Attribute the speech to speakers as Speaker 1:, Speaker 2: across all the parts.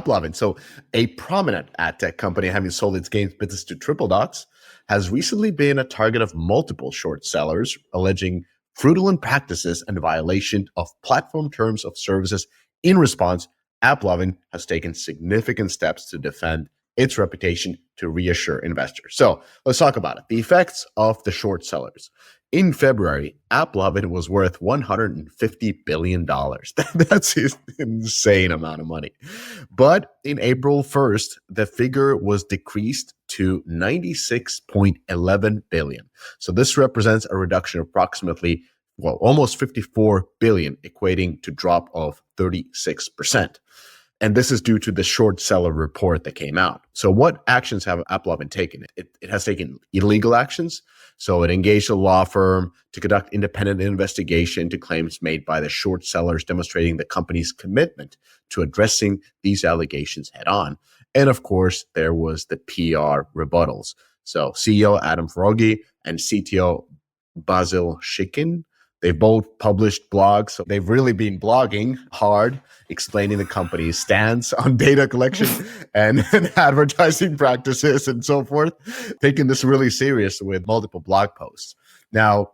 Speaker 1: AppLovin. So a prominent ad tech company having sold its games business to Triple Dots has recently been a target of multiple short sellers alleging fraudulent practices and violation of platform terms of services. In response, AppLovin has taken significant steps to defend its reputation to reassure investors. So let's talk about it. The effects of the short sellers. In February, AppLovin was worth $150 billion. That's an insane amount of money. But in April 1st, the figure was decreased to $96.11 billion. So this represents a reduction of approximately, almost $54 billion, equating to a drop of 36%. And this is due to the short seller report that came out. So what actions have AppLovin taken? It has taken illegal actions. So it engaged a law firm to conduct independent investigation into claims made by the short sellers, demonstrating the company's commitment to addressing these allegations head on. And of course, there was the PR rebuttals. So CEO Adam Foroughi and CTO Basil Shikin, they've both published blogs. So they've really been blogging hard, explaining the company's stance on data collection and advertising practices and so forth, taking this really serious with multiple blog posts. Now,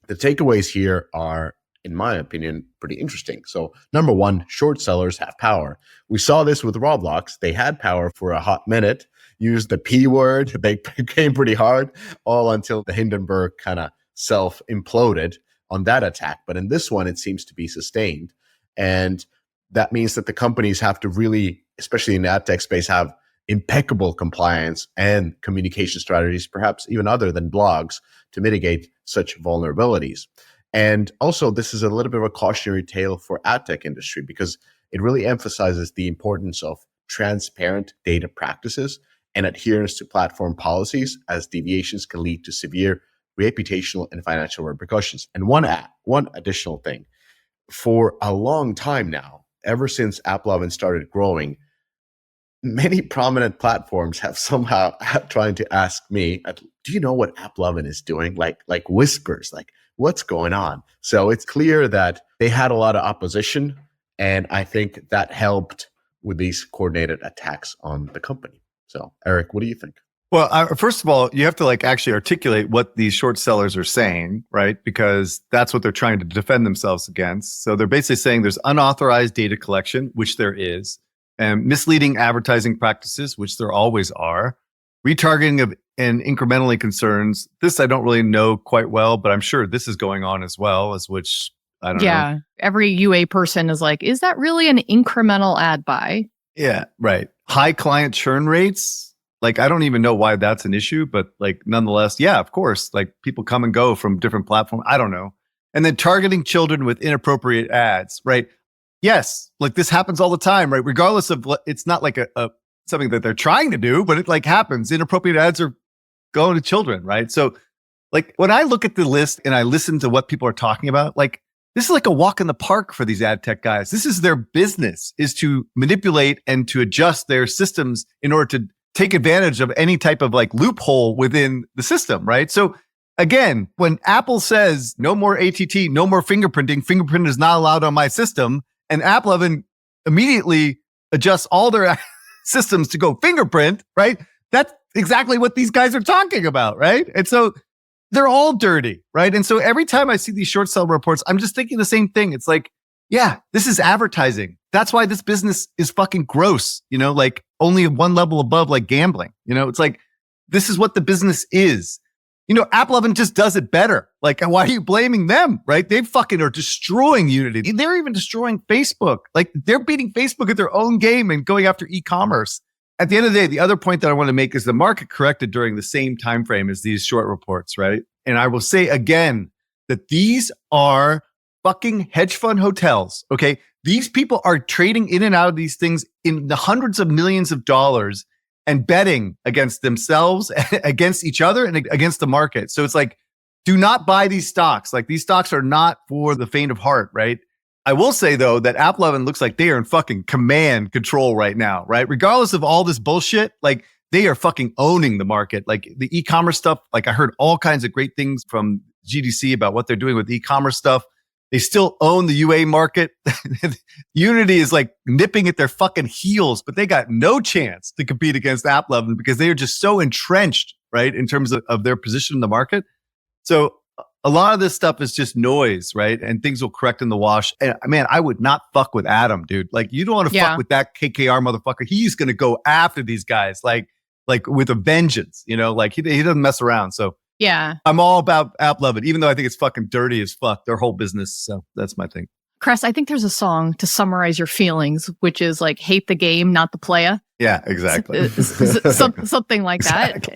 Speaker 1: the takeaways here are, in my opinion, pretty interesting. So number one, short sellers have power. We saw this with Roblox. They had power for a hot minute, used the P word. They came pretty hard, all until the Hindenburg kind of self-imploded on that attack. But in this one, it seems to be sustained. And that means that the companies have to really, especially in the ad tech space, have impeccable compliance and communication strategies, perhaps even other than blogs, to mitigate such vulnerabilities. And also, this is a little bit of a cautionary tale for ad tech industry because it really emphasizes the importance of transparent data practices and adherence to platform policies, as deviations can lead to severe reputational and financial repercussions. And one additional thing, for a long time now, ever since AppLovin started growing, many prominent platforms have somehow trying to ask me, do you know what AppLovin is doing? Like whispers, like what's going on? So it's clear that they had a lot of opposition. And I think that helped with these coordinated attacks on the company. So Eric, what do you think?
Speaker 2: Well, first of all, you have to actually articulate what these short sellers are saying, right? Because that's what they're trying to defend themselves against. So they're basically saying there's unauthorized data collection, which there is, and misleading advertising practices, which there always are, retargeting of and incrementally concerns. This I don't really know quite well, but I'm sure this is going on as well, as which I don't know.
Speaker 3: Yeah, every UA person is like, is that really an incremental ad buy?
Speaker 2: Yeah, right. High client churn rates. I don't even know why that's an issue, but nonetheless, yeah, of course, people come and go from different platforms. I don't know. And then targeting children with inappropriate ads, right? Yes, this happens all the time, right? Regardless of, it's not like a something that they're trying to do, but it happens. Inappropriate ads are going to children, right? So when I look at the list and I listen to what people are talking about, this is like a walk in the park for these ad tech guys. This is their business, is to manipulate and to adjust their systems in order to take advantage of any type of loophole within the system, right? So again, when Apple says no more ATT, no more fingerprint is not allowed on my system, and AppLovin immediately adjusts all their systems to go fingerprint, right? That's exactly what these guys are talking about, right? And so they're all dirty, right? And so every time I see these short sell reports, I'm just thinking the same thing. It's yeah, this is advertising. That's why this business is fucking gross, only one level above gambling. It's this is what the business is. AppLovin just does it better. Why are you blaming them, right? They fucking are destroying Unity. They're even destroying Facebook. They're beating Facebook at their own game and going after e-commerce. At the end of the day, the other point that I want to make is the market corrected during the same time frame as these short reports, right? And I will say again that these are fucking hedge fund hotels, okay? These people are trading in and out of these things in the hundreds of millions of dollars and betting against themselves, against each other, and against the market. So it's do not buy these stocks. These stocks are not for the faint of heart, right? I will say, though, that AppLovin looks like they are in fucking command control right now, right? Regardless of all this bullshit, they are fucking owning the market. The e-commerce stuff, I heard all kinds of great things from GDC about what they're doing with e-commerce stuff. They still own the UA market. Unity is like nipping at their fucking heels, but they got no chance to compete against AppLovin because they are just so entrenched, right, in terms of their position in the market. So a lot of this stuff is just noise, right? And things will correct in the wash. And man, I would not fuck with Adam, dude. Like, you don't want to fuck with that KKR motherfucker. He's going to go after these guys like with a vengeance, you know, like he doesn't mess around. So
Speaker 3: yeah,
Speaker 2: I'm all about AppLovin, even though I think it's fucking dirty as fuck, their whole business. So that's my thing.
Speaker 3: Cress, I think there's a song to summarize your feelings, which is like, hate the game, not the playa.
Speaker 2: Yeah, exactly.
Speaker 3: Something like that.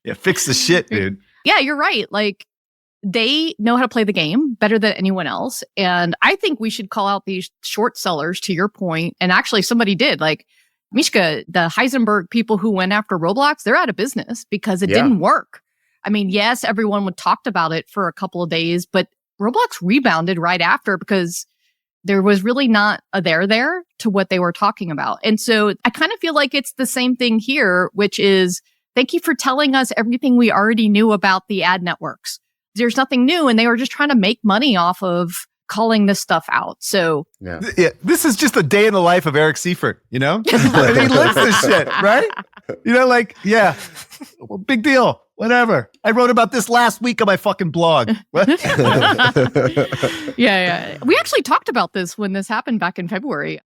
Speaker 2: Yeah, fix the shit, dude.
Speaker 3: Yeah, you're right. Like, they know how to play the game better than anyone else. And I think we should call out these short sellers, to your point. And actually, somebody did. Like, Mishka, the Heisenberg people who went after Roblox, they're out of business because it didn't work. I mean, yes, everyone talked about it for a couple of days, but Roblox rebounded right after because there was really not a there to what they were talking about. And so I kind of feel like it's the same thing here, which is, thank you for telling us everything we already knew about the ad networks. There's nothing new, and they were just trying to make money off of calling this stuff out. So
Speaker 2: this is just a day in the life of Eric Seifert, you know? He lives this shit, right? You know, like, well, big deal, whatever. I wrote about this last week on my fucking blog.
Speaker 3: Yeah. We actually talked about this when this happened back in February.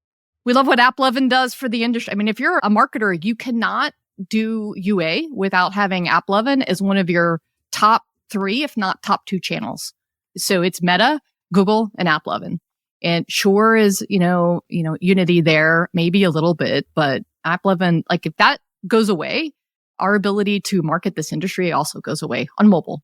Speaker 3: We love what AppLovin does for the industry. I mean, if you're a marketer, you cannot do UA without having AppLovin as one of your top 3, if not top 2 channels. So it's Meta, Google, and AppLovin. And sure is, you know, Unity there, maybe a little bit, but AppLovin, like, if that goes away, our ability to market this industry also goes away on mobile.